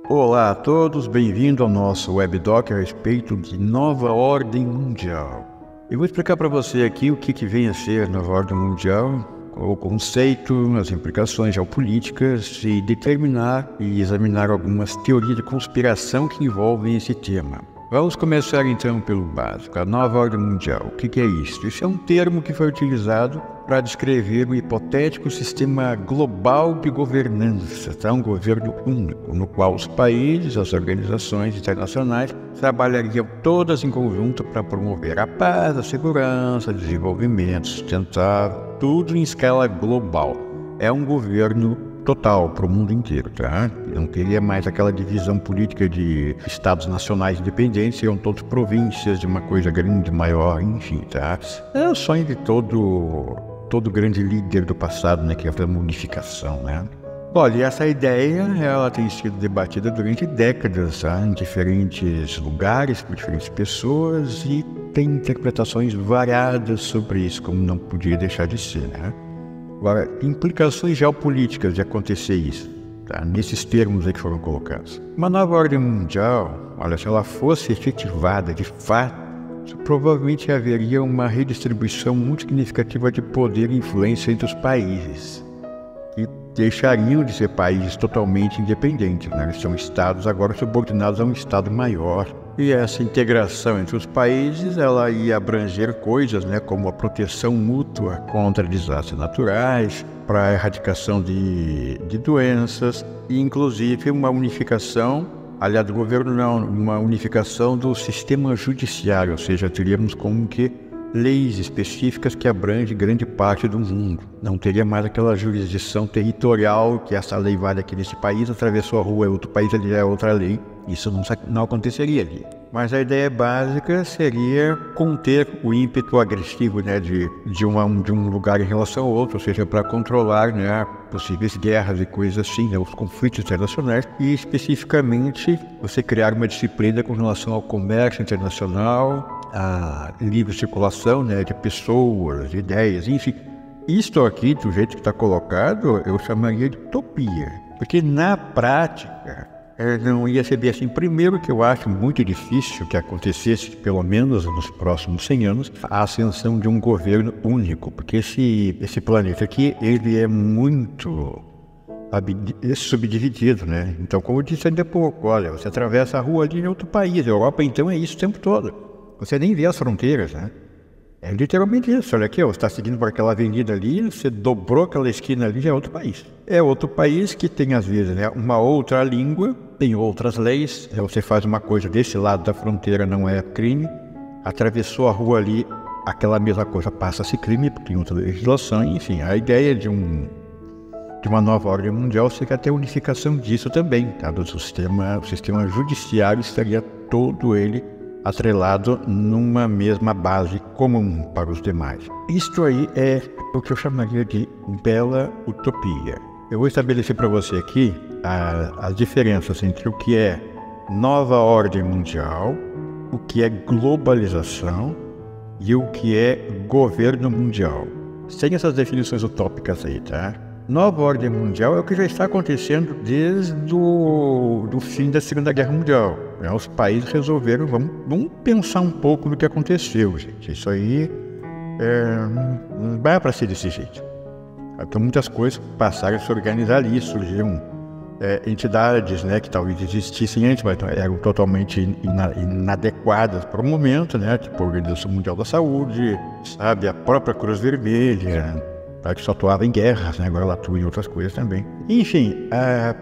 Olá a todos, bem-vindo ao nosso webdoc a respeito de nova ordem mundial. Eu vou explicar para você aqui o que vem a ser nova ordem mundial, o conceito, as implicações geopolíticas e determinar e examinar algumas teorias de conspiração que envolvem esse tema. Vamos começar então pelo básico, a nova ordem mundial. O que é isso? Isso é um termo que foi utilizado para descrever um hipotético sistema global de governança, um governo único, no qual os países, as organizações internacionais trabalhariam todas em conjunto para promover a paz, a segurança, o desenvolvimento sustentável, tudo em escala global. É um governo total para o mundo inteiro, tá? Não teria mais aquela divisão política de estados nacionais independentes, seriam todos províncias de uma coisa grande, maior, enfim, tá? É o sonho de todo grande líder do passado, né, que é a unificação, né? Olha, essa ideia, ela tem sido debatida durante décadas, tá? Em diferentes lugares, por diferentes pessoas, e tem interpretações variadas sobre isso, como não podia deixar de ser, né? Agora, implicações geopolíticas de acontecer isso, tá? Nesses termos aí que foram colocados. Uma nova ordem mundial, olha, se ela fosse efetivada de fato, provavelmente haveria uma redistribuição muito significativa de poder e influência entre os países, que deixariam de ser países totalmente independentes, né? Eles são estados agora subordinados a um estado maior. E essa integração entre os países, ela ia abranger coisas, né, como a proteção mútua contra desastres naturais, para a erradicação de doenças, e inclusive uma unificação, aliás, do governo não, uma unificação do sistema judiciário, ou seja, teríamos como que leis específicas que abrangem grande parte do mundo. Não teria mais aquela jurisdição territorial que essa lei vale aqui nesse país, atravessou a rua, é outro país, ali é outra lei. Isso não aconteceria ali. Mas a ideia básica seria conter o ímpeto agressivo, né, de um lugar em relação ao outro, ou seja, para controlar, né, possíveis guerras e coisas assim, né, os conflitos internacionais, e especificamente você criar uma disciplina com relação ao comércio internacional, a livre circulação, né, de pessoas, de ideias, enfim. Isto aqui, do jeito que está colocado, eu chamaria de utopia, porque na prática não ia ser bem assim. Primeiro, que eu acho muito difícil que acontecesse, pelo menos nos próximos 100 anos, a ascensão de um governo único, porque esse planeta aqui, ele é muito subdividido, né? Então, como eu disse ainda há pouco, olha, você atravessa a rua ali em outro país, a Europa então é isso o tempo todo. Você nem vê as fronteiras, né? É literalmente isso, olha aqui, ó, você está seguindo por aquela avenida ali, você dobrou aquela esquina ali, já é outro país. É outro país que tem, às vezes, né, uma outra língua, tem outras leis, você faz uma coisa desse lado da fronteira, não é crime, atravessou a rua ali, aquela mesma coisa passa-se crime, porque tem outra legislação, enfim, a ideia de uma nova ordem mundial seria até a unificação disso também, tá? O sistema judiciário estaria todo ele atrelado numa mesma base comum para os demais. Isto aí é o que eu chamaria de bela utopia. Eu vou estabelecer para você aqui as diferenças entre o que é nova ordem mundial, o que é globalização e o que é governo mundial. Sem essas definições utópicas aí, tá? Nova ordem mundial é o que já está acontecendo desde o fim da Segunda Guerra Mundial. Os países resolveram, vamos pensar um pouco no que aconteceu, gente. Isso aí não vai para ser desse jeito. Então muitas coisas passaram a se organizar ali, surgiram entidades, né, que talvez existissem antes, mas eram totalmente inadequadas para o momento, né, tipo a Organização Mundial da Saúde, sabe, a própria Cruz Vermelha, que só atuava em guerras, né? Agora ela atua em outras coisas também. Enfim,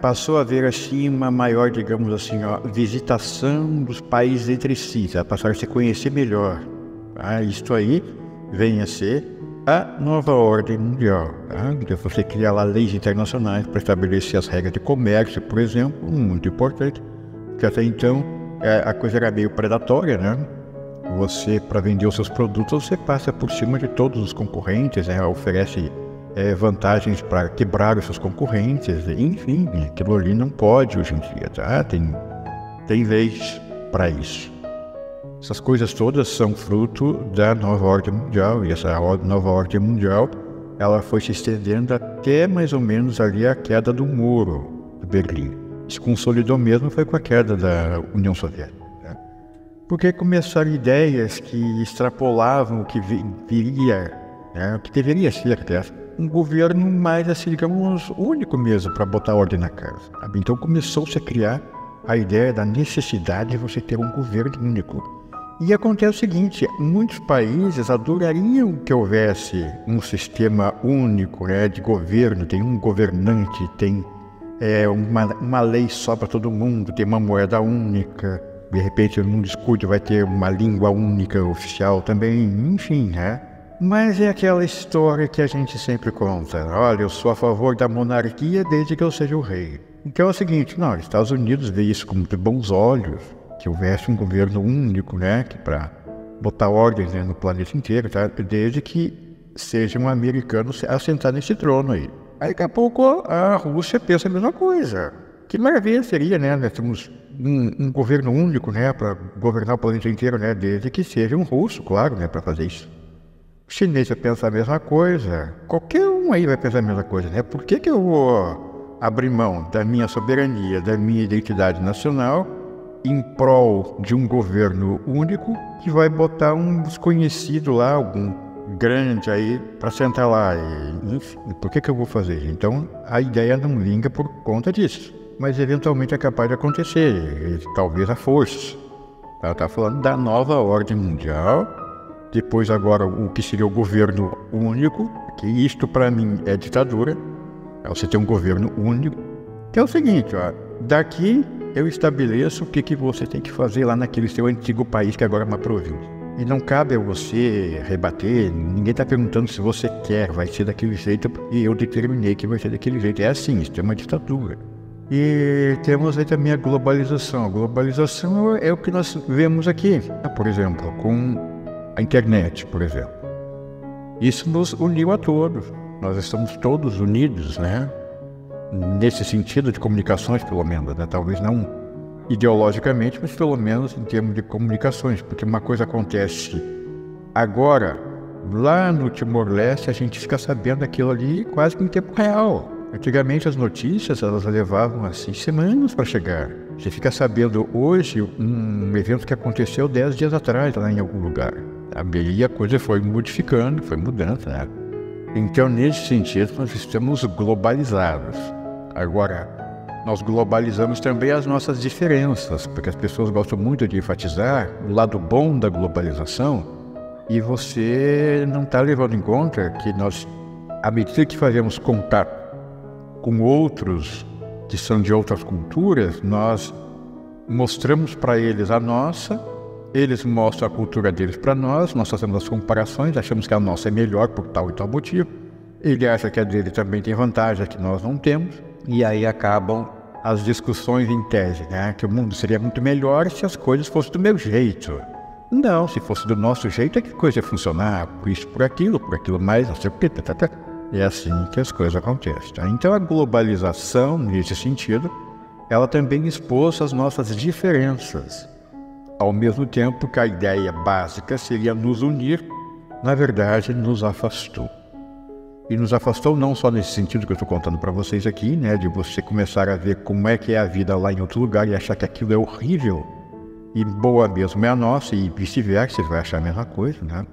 passou a haver assim uma maior, digamos assim, visitação dos países entre si, tá? Passaram a se conhecer melhor. Tá? Isto aí vem a ser a nova ordem mundial. Tá? Então você cria lá leis internacionais para estabelecer as regras de comércio, por exemplo, muito importante, porque até então a coisa era meio predatória, né? Você, para vender os seus produtos, você passa por cima de todos os concorrentes, né? Oferece vantagens para quebrar os seus concorrentes, enfim, aquilo ali não pode hoje em dia, tá? Tem leis para isso. Essas coisas todas são fruto da nova ordem mundial, e essa nova ordem mundial, ela foi se estendendo até mais ou menos ali a queda do muro de Berlim. se consolidou mesmo foi com a queda da União Soviética, né? Porque começaram ideias que extrapolavam o que viria, né, o que deveria ser até um governo mais, assim, digamos, único mesmo para botar ordem na casa, sabe? Então começou-se a criar a ideia da necessidade de você ter um governo único. E acontece o seguinte, muitos países adorariam que houvesse um sistema único, né, de governo, tem um governante, tem uma lei só para todo mundo, tem uma moeda única, de repente num discurso vai ter uma língua única oficial também, enfim, né? Mas é aquela história que a gente sempre conta, olha, eu sou a favor da monarquia desde que eu seja o rei. Então é o seguinte, não, os Estados Unidos vê isso com muito bons olhos, que houvesse um governo único, né, que para botar ordem, né, no planeta inteiro, tá? Desde que seja um americano a sentar nesse trono aí. Aí daqui a pouco a Rússia pensa a mesma coisa. Que maravilha seria, né, nós temos um governo único, né, para governar o planeta inteiro, né, desde que seja um russo, claro, né, para fazer isso. O chinês vai pensar a mesma coisa, qualquer um aí vai pensar a mesma coisa, né? Por que eu vou abrir mão da minha soberania, da minha identidade nacional, em prol de um governo único que vai botar um desconhecido lá, algum grande aí, para sentar lá? Enfim, por que eu vou fazer? Então, a ideia não vinga por conta disso, mas eventualmente é capaz de acontecer, talvez a força. Ela está falando da nova ordem mundial. Depois agora o que seria o governo único, que isto para mim é ditadura, é você ter um governo único, que é o seguinte, ó, daqui eu estabeleço o que você tem que fazer lá naquele seu antigo país que agora é uma província. E não cabe a você rebater, ninguém está perguntando se você quer, vai ser daquele jeito, e eu determinei que vai ser daquele jeito. É assim, isso é uma ditadura. E temos aí também a globalização. A globalização é o que nós vemos aqui, por exemplo, com a internet, por exemplo. Isso nos uniu a todos. Nós estamos todos unidos, né? Nesse sentido de comunicações, pelo menos, né? Talvez não ideologicamente, mas pelo menos em termos de comunicações. Porque uma coisa acontece agora, lá no Timor-Leste, a gente fica sabendo aquilo ali quase que em tempo real. Antigamente as notícias, elas levavam assim semanas para chegar. Você fica sabendo hoje um evento que aconteceu 10 dias atrás, lá em algum lugar. E a coisa foi modificando, foi mudando, né? Então, nesse sentido, nós estamos globalizados. Agora, nós globalizamos também as nossas diferenças, porque as pessoas gostam muito de enfatizar o lado bom da globalização, e você não está levando em conta que nós, à medida que fazemos contato com outros que são de outras culturas, nós mostramos para eles a nossa, eles mostram a cultura deles para nós fazemos as comparações, achamos que a nossa é melhor por tal e tal motivo, ele acha que a dele também tem vantagem que nós não temos, e aí acabam as discussões em tese, né? Que o mundo seria muito melhor se as coisas fossem do meu jeito. Não, se fosse do nosso jeito é que a coisa ia funcionar, por isso, por aquilo mais, não sei o que, É assim que as coisas acontecem, tá? Então a globalização, nesse sentido, ela também expôs as nossas diferenças. Ao mesmo tempo que a ideia básica seria nos unir, na verdade nos afastou. E nos afastou não só nesse sentido que eu estou contando para vocês aqui, né, de você começar a ver como é que é a vida lá em outro lugar e achar que aquilo é horrível e boa mesmo é a nossa, e vice-versa, você vai achar a mesma coisa, né?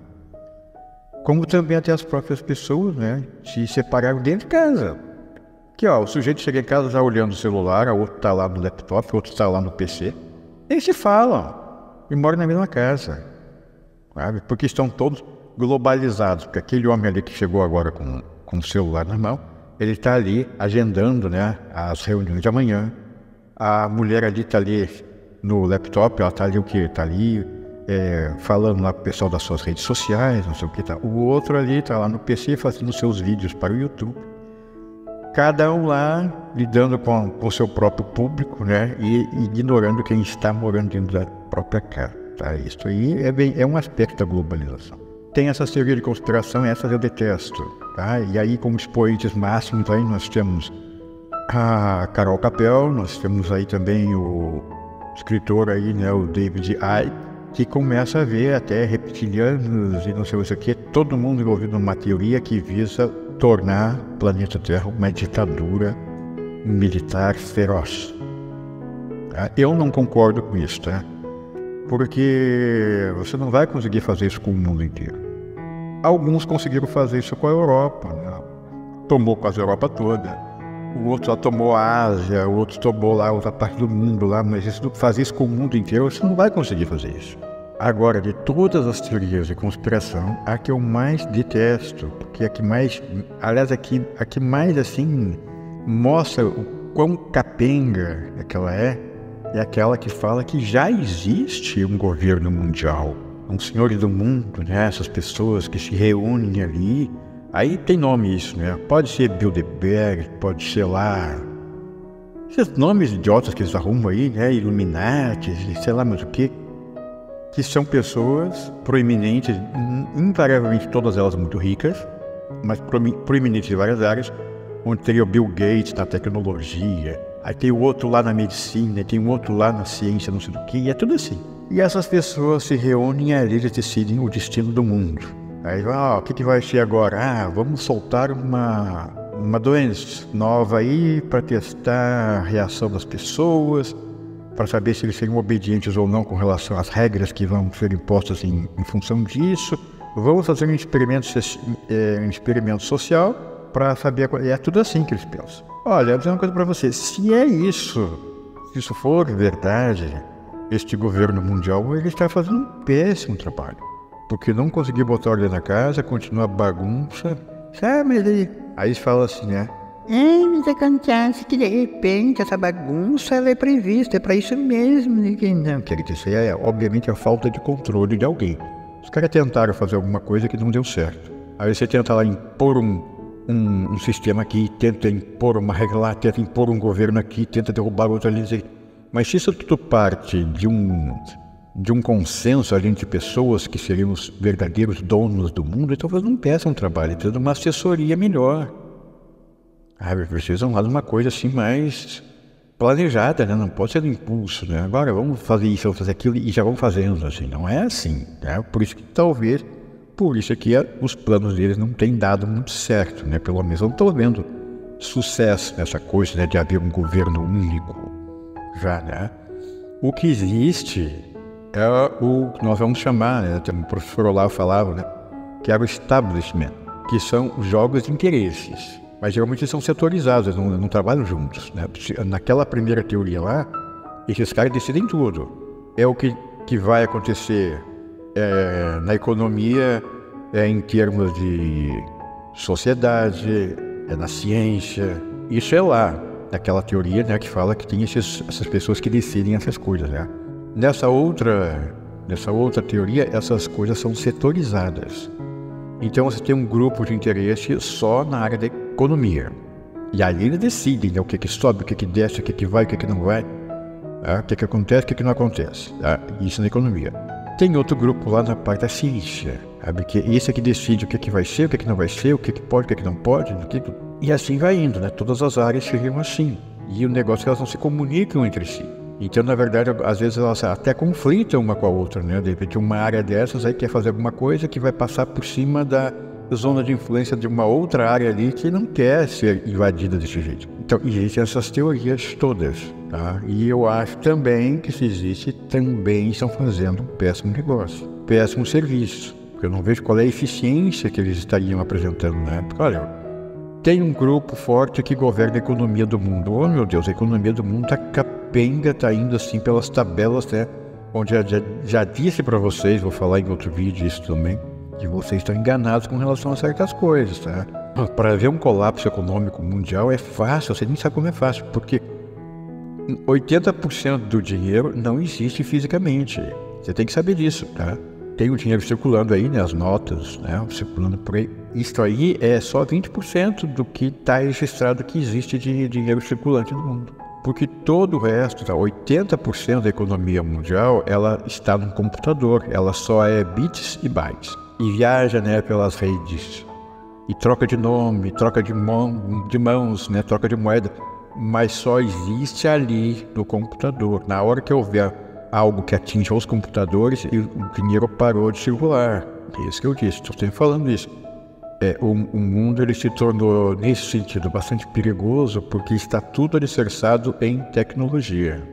Como também até as próprias pessoas, né, se separaram dentro de casa. Que ó, o sujeito chega em casa já olhando o celular, o outro está lá no laptop, o outro está lá no PC. Eles se falam e moram na mesma casa, sabe? Porque estão todos globalizados. Porque aquele homem ali que chegou agora com o celular na mão, ele está ali agendando, né, as reuniões de amanhã. A mulher ali está ali no laptop, ela está ali o quê? Está ali falando lá com o pessoal das suas redes sociais, não sei o que tá. O outro ali está lá no PC fazendo seus vídeos para o YouTube. Cada um lá lidando com o seu próprio público, né? E ignorando quem está morando dentro da própria casa. Tá? Isso aí é um aspecto da globalização. Tem essa teoria de conspiração, essas eu detesto. Tá? E aí, como expoentes máximos, aí nós temos a Carol Capel, nós temos aí também o escritor aí, né, o David Icke, que começa a ver até reptilianos e não sei o que, todo mundo envolvido numa teoria que visa tornar o planeta Terra uma ditadura militar feroz. Tá? Eu não concordo com isso, tá? Porque você não vai conseguir fazer isso com o mundo inteiro. Alguns conseguiram fazer isso com a Europa, né? Tomou quase a Europa toda. O outro só tomou a Ásia, o outro tomou lá outra parte do mundo lá, mas fazer isso com o mundo inteiro, você não vai conseguir fazer isso. Agora, de todas as teorias de conspiração, a que eu mais detesto, porque a que mais, aliás, a que mais, assim, mostra o quão capenga aquela é aquela que fala que já existe um governo mundial, uns senhores do mundo, né, essas pessoas que se reúnem ali. Aí tem nome isso, né? Pode ser Bilderberg, pode ser lá... esses nomes idiotas que eles arrumam aí, né? Illuminati, sei lá mais o quê. Que são pessoas proeminentes, invariavelmente todas elas muito ricas, mas proeminentes em várias áreas, onde teria o Bill Gates na tecnologia, aí tem o outro lá na medicina, tem o outro lá na ciência, não sei do que, e é tudo assim. E essas pessoas se reúnem e ali eles decidem o destino do mundo. Aí, o que vai ser agora? Vamos soltar uma doença nova aí para testar a reação das pessoas, para saber se eles seriam obedientes ou não com relação às regras que vão ser impostas em função disso. Vamos fazer um experimento social para saber... É tudo assim que eles pensam. Olha, vou dizer uma coisa para você. Se isso for verdade, este governo mundial ele está fazendo um péssimo trabalho. Porque não conseguiu botar ordem na casa, continua bagunça. Sabe, aí eles falam assim, né? Mas acontece que de repente essa bagunça ela é prevista, é para isso mesmo. Não, querido, isso aí obviamente a falta de controle de alguém. Os caras tentaram fazer alguma coisa que não deu certo. Aí você tenta lá impor um sistema aqui, tenta impor uma regra lá, tenta impor um governo aqui, tenta derrubar outro ali. Mas se isso tudo parte de um consenso ali entre pessoas que seriam os verdadeiros donos do mundo, então eles não peçam um trabalho, precisa de uma assessoria melhor. Precisam lá de uma coisa assim mais planejada, né? Não pode ser do impulso, né? Agora vamos fazer isso, vamos fazer aquilo e já vamos fazendo, assim. Não é assim, né? Por isso que talvez, por isso aqui os planos deles não têm dado muito certo, né? Pelo menos eu não estou vendo sucesso nessa coisa, né? De haver um governo único já, né? O que existe é o que nós vamos chamar, né? O professor Olavo falava, né? Que era o establishment, que são jogos de interesses. Mas geralmente são setorizados, eles não trabalham juntos, né? Naquela primeira teoria lá, esses caras decidem tudo. É o que vai acontecer na economia, em termos de sociedade, na ciência. Isso é lá, naquela teoria, né, que fala que tem essas pessoas que decidem essas coisas, né? Nessa outra teoria, essas coisas são setorizadas. Então você tem um grupo de interesse só na área da economia. E aí eles decidem, né, o que sobe, o que desce, o que vai, o que não vai, o que acontece, o que não acontece. Isso na economia. Tem outro grupo lá na parte da ciência, sabe? Que esse é que decide o que vai ser, o que não vai ser, o que pode, o que não pode. E assim vai indo, né? Todas as áreas seriam assim. E o negócio é que elas não se comunicam entre si. Então, na verdade, às vezes elas até conflitam uma com a outra, né? De repente, uma área dessas aí quer fazer alguma coisa que vai passar por cima da zona de influência de uma outra área ali que não quer ser invadida desse jeito. Então, existem essas teorias todas, tá? E eu acho também que se existe, também estão fazendo um péssimo negócio, péssimo serviço. Porque eu não vejo qual é a eficiência que eles estariam apresentando na época. Olha, tem um grupo forte que governa a economia do mundo. Oh, meu Deus, a economia do mundo está capenga, está indo assim pelas tabelas, né? Onde já disse para vocês, vou falar em outro vídeo isso também, que vocês estão enganados com relação a certas coisas, tá? Para ver um colapso econômico mundial é fácil, você nem sabe como é fácil, porque 80% do dinheiro não existe fisicamente. Você tem que saber disso, tá? Tem o dinheiro circulando aí, né? As notas, né? Circulando por aí. Isso aí é só 20% do que está registrado que existe de dinheiro circulante no mundo. Porque todo o resto, tá? 80% da economia mundial, ela está no computador. Ela só é bits e bytes. E viaja, né, pelas redes. E troca de nome, troca de mãos, né? Troca de moeda. Mas só existe ali no computador. Na hora que houver algo que atinja os computadores, e o dinheiro parou de circular. É isso que eu disse, estou sempre falando isso. O mundo ele se tornou, nesse sentido, bastante perigoso, porque está tudo alicerçado em tecnologia.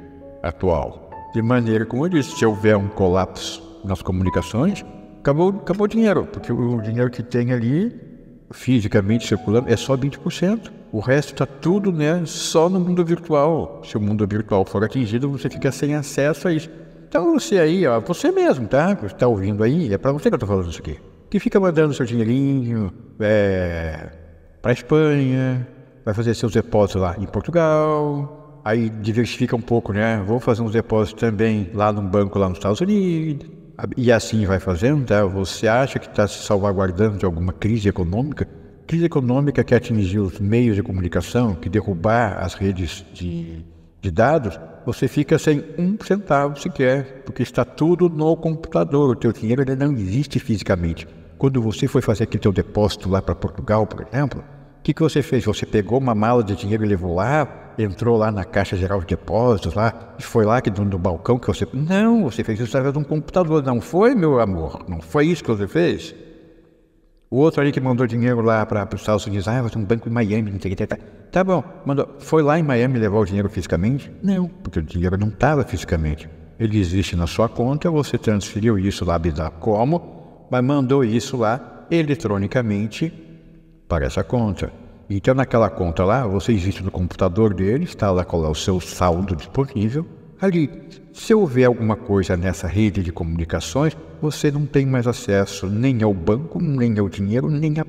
atual. De maneira, como eu disse, se houver um colapso nas comunicações, acabou o dinheiro, porque o dinheiro que tem ali, fisicamente circulando, é só 20%. O resto está tudo, né, só no mundo virtual. Se o mundo virtual for atingido, você fica sem acesso a isso. Então você aí, ó, você mesmo, tá? Você está ouvindo aí, é para você que eu estou falando isso aqui. Que fica mandando seu dinheirinho para a Espanha, vai fazer seus depósitos lá em Portugal, aí diversifica um pouco, né? Vou fazer uns depósitos também lá num banco lá nos Estados Unidos, e assim vai fazendo, tá? Você acha que está se salvaguardando de alguma crise econômica? Crise econômica que atingir os meios de comunicação, que derrubar as redes de dados, você fica sem 1 centavo sequer, porque está tudo no computador. O teu dinheiro ele não existe fisicamente. Quando você foi fazer aquele teu depósito lá para Portugal, por exemplo, o que você fez? Você pegou uma mala de dinheiro e levou lá, entrou lá na Caixa Geral de Depósitos, lá, e foi lá que no balcão que você... Não, você fez isso através de um computador. Não foi, meu amor? Não foi isso que você fez? O outro ali que mandou dinheiro lá para os Estados Unidos, vai ter um banco em Miami, não sei o que, tá bom, mandou. Foi lá em Miami levar o dinheiro fisicamente? Não, porque o dinheiro não estava fisicamente. Ele existe na sua conta, você transferiu isso lá, como, mas mandou isso lá eletronicamente para essa conta. Então naquela conta lá, você existe no computador dele, está lá com o seu saldo disponível. Ali, se houver alguma coisa nessa rede de comunicações, você não tem mais acesso nem ao banco, nem ao dinheiro, nem a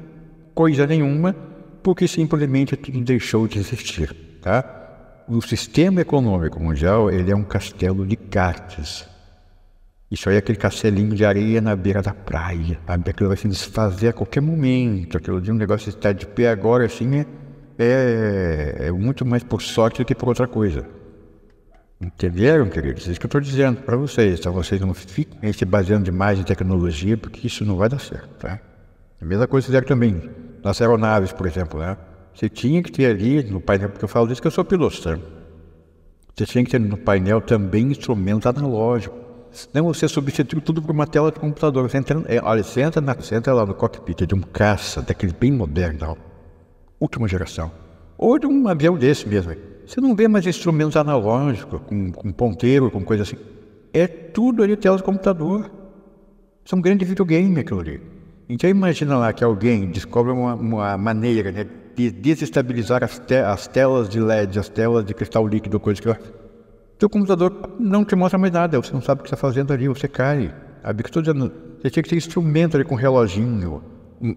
coisa nenhuma, porque simplesmente tudo deixou de existir, tá? O sistema econômico mundial, ele é um castelo de cartas. Isso aí é aquele castelinho de areia na beira da praia, sabe? Aquilo vai se desfazer a qualquer momento, aquilo de um negócio que está de pé agora, assim, é muito mais por sorte do que por outra coisa. Entenderam, queridos? É isso que eu estou dizendo para vocês, tá? Vocês não fiquem se baseando demais em tecnologia, porque isso não vai dar certo, tá? A mesma coisa fizeram também nas aeronaves, por exemplo, né? Você tinha que ter ali no painel, porque eu falo disso que eu sou piloto, tá? Você tinha que ter no painel também instrumentos analógicos. Senão você substitui tudo por uma tela de computador. Você entra lá no cockpit de um caça, daquele bem moderno, última geração. Ou de um avião desse mesmo. Você não vê mais instrumentos analógicos, com ponteiro, com coisa assim. É tudo ali tela de computador. Isso é um grande videogame aquilo ali. Então imagina lá que alguém descobre uma maneira, né, de desestabilizar as telas de LED, as telas de cristal líquido, coisa que o teu computador não te mostra mais nada, você não sabe o que está fazendo ali, você cai. Sabe o que estou dizendo? Você tinha que ter instrumento ali com reloginho,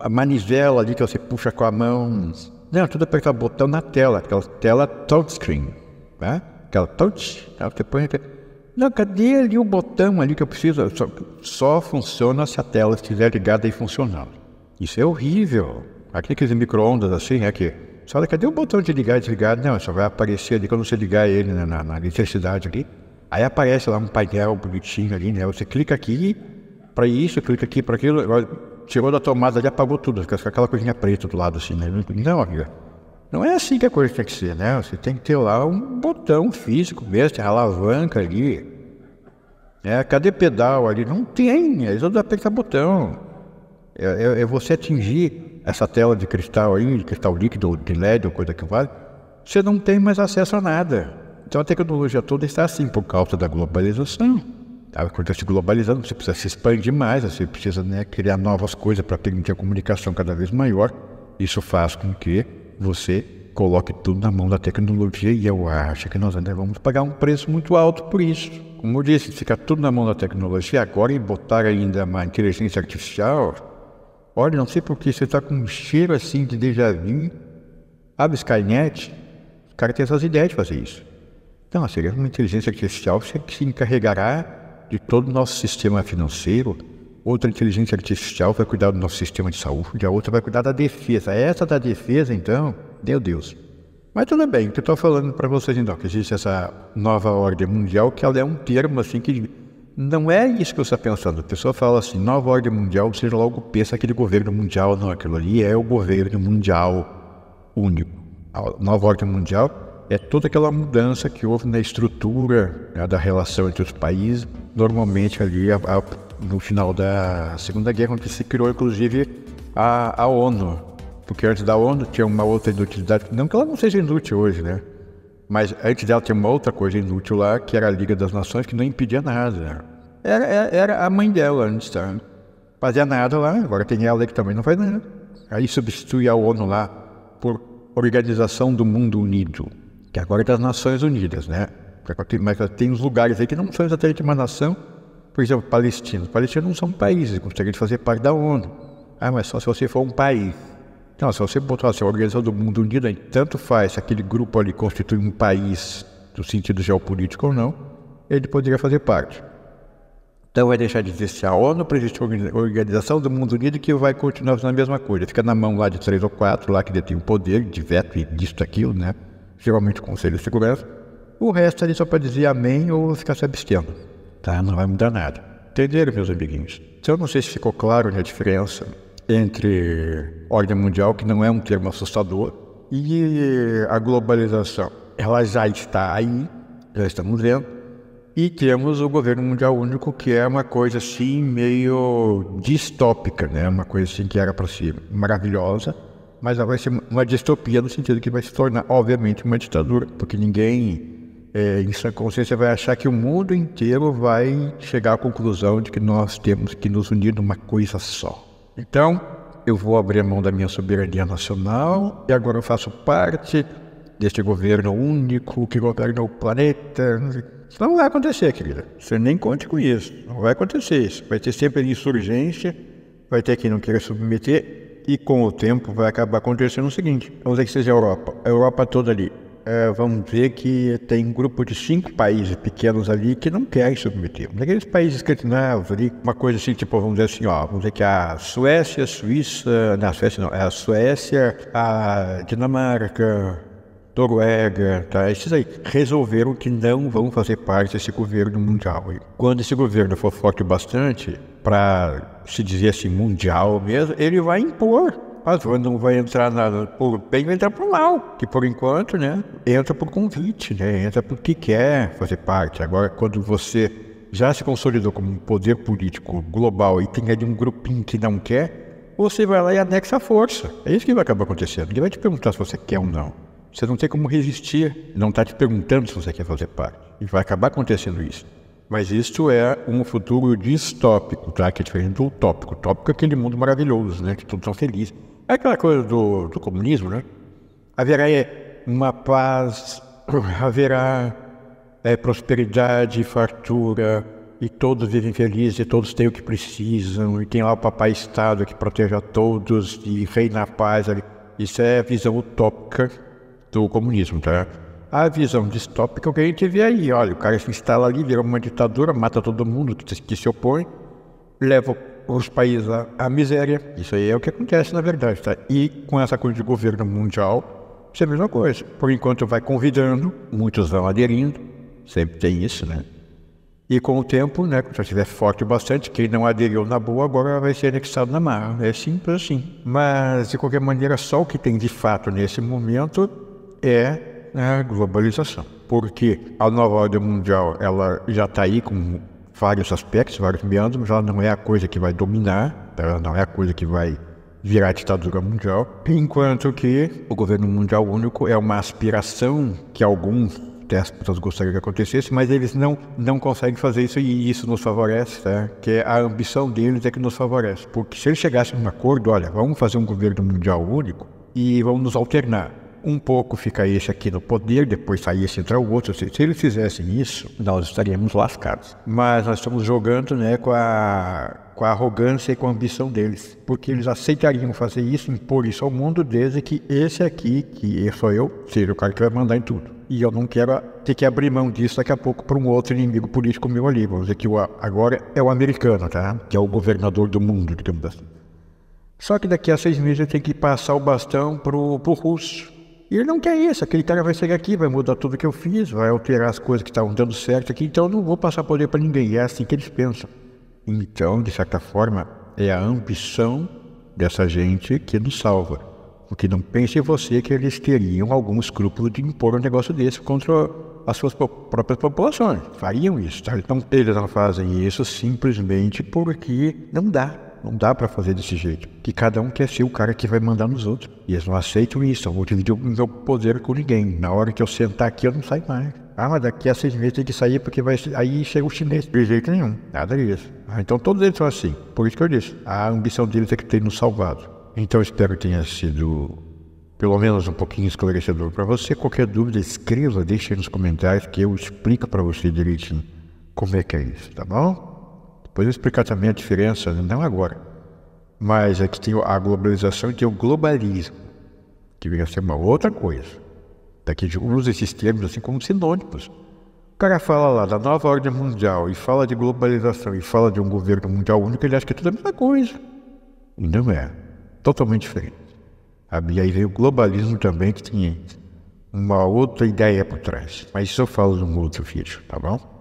a manivela ali que você puxa com a mão. Não, tudo apertar o botão na tela, aquela tela touchscreen, tá? Aquela touch, você põe aqui. Não, cadê ali o botão ali que eu preciso? Só funciona se a tela estiver ligada e funcionando. Isso é horrível. Aqueles micro-ondas assim, aqui. Só cadê o botão de ligar e desligar? Não, só vai aparecer ali quando você ligar ele na eletricidade ali. Aí aparece lá um painel bonitinho ali, né? Você clica aqui para isso, clica aqui para aquilo. Agora, tirou da tomada ali, apagou tudo. Fica aquela coisinha preta do lado assim, né? Não, amiga. Não é assim que a coisa tem que ser, né? Você tem que ter lá um botão físico mesmo, tem a alavanca ali. Cadê pedal ali? Não tem, é só apertar botão. É você atingir essa tela de cristal aí, de cristal líquido, de LED ou coisa que vale, você não tem mais acesso a nada. Então a tecnologia toda está assim por causa da globalização. Quando está se globalizando, você precisa se expandir mais, você precisa, né, criar novas coisas para permitir a comunicação cada vez maior. Isso faz com que você coloque tudo na mão da tecnologia e eu acho que nós ainda vamos pagar um preço muito alto por isso. Como eu disse, ficar tudo na mão da tecnologia agora e botar ainda uma inteligência artificial. Olha, não sei porque você está com um cheiro assim de déjà vu. Sabe, Skynet? O cara tem essas ideias de fazer isso. Então, seria uma inteligência artificial que se encarregará de todo o nosso sistema financeiro. Outra inteligência artificial vai cuidar do nosso sistema de saúde, a outra vai cuidar da defesa. Essa da defesa, então, meu Deus. Mas tudo bem, o que eu estou falando para vocês, então, que existe essa nova ordem mundial, que ela é um termo assim que não é isso que você está pensando. A pessoa fala assim, nova ordem mundial, você logo pensa aquele governo mundial. Não, aquilo ali é o governo mundial único. A nova ordem mundial é toda aquela mudança que houve na estrutura, né, da relação entre os países, normalmente ali no final da Segunda Guerra, onde se criou inclusive a ONU. Porque antes da ONU tinha uma outra inutilidade, não que ela não seja inútil hoje, né? Mas antes dela tinha uma outra coisa inútil lá, que era a Liga das Nações, que não impedia nada. Era a mãe dela antes, tá? Fazia nada lá, agora tem ela que também não faz nada. Aí substitui a ONU lá por Organização do Mundo Unido, que agora é das Nações Unidas, né? Mas tem uns lugares aí que não são exatamente uma nação. Por exemplo, Palestina. Os palestinos não são países, gostariam de fazer parte da ONU. Ah, mas só se você for um país. Então, se você botar assim, a Organização do Mundo Unido, aí, tanto faz se aquele grupo ali constitui um país, no sentido geopolítico ou não, ele poderia fazer parte. Então vai deixar de existir a ONU para existir a Organização do Mundo Unido, que vai continuar fazendo a mesma coisa. Fica na mão lá de 3 ou 4, lá que detém o poder de veto e disso, daquilo, né? Geralmente o Conselho de Segurança. O resto ali só para dizer amém ou ficar se abstendo. Tá? Não vai mudar nada. Entenderam, meus amiguinhos? Então eu não sei se ficou claro, né, a diferença entre ordem mundial, que não é um termo assustador, e a globalização. Ela já está aí, já estamos vendo, e temos o governo mundial único, que é uma coisa assim meio distópica, né? Uma coisa assim que era para ser maravilhosa, mas ela vai ser uma distopia no sentido que vai se tornar, obviamente, uma ditadura, porque ninguém, em sua consciência, vai achar que o mundo inteiro vai chegar à conclusão de que nós temos que nos unir numa coisa só. Então, eu vou abrir a mão da minha soberania nacional e agora eu faço parte deste governo único que governa o planeta. Isso não vai acontecer, querida. Você nem conte com isso. Não vai acontecer isso. Vai ter sempre insurgência, vai ter quem não queira submeter e com o tempo vai acabar acontecendo o seguinte. Vamos dizer que seja a Europa toda ali. Vamos ver que tem um grupo de 5 países pequenos ali que não querem submeter. Naqueles países escandinavos ali, uma coisa assim, tipo, vamos dizer assim, vamos dizer que a Suécia, a Suécia, a Dinamarca, Noruega, tá? Esses aí resolveram que não vão fazer parte desse governo mundial. E quando esse governo for forte bastante, para se dizer assim, mundial mesmo, ele vai impor. Mas não vai entrar por bem, vai entrar por mal, que por enquanto, né, entra por convite, né, entra porque quer fazer parte. Agora, quando você já se consolidou como um poder político global e tem ali um grupinho que não quer, você vai lá e anexa a força. É isso que vai acabar acontecendo. Ninguém vai te perguntar se você quer ou não. Você não tem como resistir, não está te perguntando se você quer fazer parte. E vai acabar acontecendo isso. Mas isso é um futuro distópico, tá? Que é diferente do utópico. O utópico é aquele mundo maravilhoso, né? Que todos são felizes. É aquela coisa do comunismo, né? Haverá uma paz, haverá prosperidade, fartura, e todos vivem felizes, e todos têm o que precisam, e tem lá o papai Estado que protege a todos, e reina a paz. Isso é a visão utópica do comunismo, tá? A visão distópica é o que a gente vê aí. Olha, o cara se instala ali, vira uma ditadura, mata todo mundo que se opõe, leva os países à miséria. Isso aí é o que acontece na verdade, tá? E com essa coisa de governo mundial, isso é a mesma coisa. Por enquanto vai convidando, muitos vão aderindo, sempre tem isso, né? E com o tempo, né, quando já estiver forte bastante, quem não aderiu na boa agora vai ser anexado na marra. É simples assim. Mas, de qualquer maneira, só o que tem de fato nesse momento é a globalização. Porque a nova ordem mundial, ela já está aí com vários aspectos, vários meandros, mas ela não é a coisa que vai dominar, ela não é a coisa que vai virar ditadura mundial, enquanto que o governo mundial único é uma aspiração que alguns déspotas gostariam que acontecesse, mas eles não conseguem fazer isso e isso nos favorece, tá? Que é a ambição deles é que nos favorece. Porque se eles chegassem num acordo, olha, vamos fazer um governo mundial único e vamos nos alternar. Um pouco fica esse aqui no poder, depois sai esse entrar o outro. Se eles fizessem isso, nós estaríamos lascados. Mas nós estamos jogando, né, com a arrogância e com a ambição deles. Porque eles aceitariam fazer isso, impor isso ao mundo, desde que esse aqui, que sou eu, seja o cara que vai mandar em tudo. E eu não quero ter que abrir mão disso daqui a pouco para um outro inimigo político meu ali. Vamos dizer que agora é o americano, tá? Que é o governador do mundo, digamos assim. Só que daqui a 6 meses eu tenho que passar o bastão pro russo. E ele não quer isso, aquele cara vai chegar aqui, vai mudar tudo que eu fiz, vai alterar as coisas que estavam dando certo aqui, então eu não vou passar poder para ninguém, é assim que eles pensam. Então, de certa forma, é a ambição dessa gente que nos salva. Porque não pense em você que eles teriam algum escrúpulo de impor um negócio desse contra as suas próprias populações. Fariam isso, tá? Então, eles não fazem isso simplesmente porque não dá. Não dá para fazer desse jeito. Que cada um quer ser o cara que vai mandar nos outros. E eles não aceitam isso. Eu vou dividir o meu poder com ninguém. Na hora que eu sentar aqui, eu não saio mais. Ah, mas daqui a 6 meses tem que sair porque aí chega o chinês. De jeito nenhum. Nada disso. Então todos eles são assim. Por isso que eu disse. A ambição deles é que tem nos salvado. Então eu espero que tenha sido pelo menos um pouquinho esclarecedor para você. Qualquer dúvida, escreva, deixe aí nos comentários que eu explico para você direitinho como é que é isso, tá bom? Depois eu explicar também a diferença, não agora, mas é que tem a globalização e tem o globalismo, que vem a ser uma outra coisa. Daqui a gente usa esses termos assim como sinônimos. O cara fala lá da nova ordem mundial e fala de globalização e fala de um governo mundial único, ele acha que é tudo a mesma coisa. E não é. Totalmente diferente. E aí veio o globalismo também, que tinha uma outra ideia por trás. Mas isso eu falo num outro vídeo, tá bom?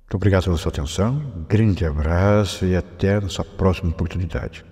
Muito obrigado pela sua atenção, um grande abraço e até a nossa próxima oportunidade.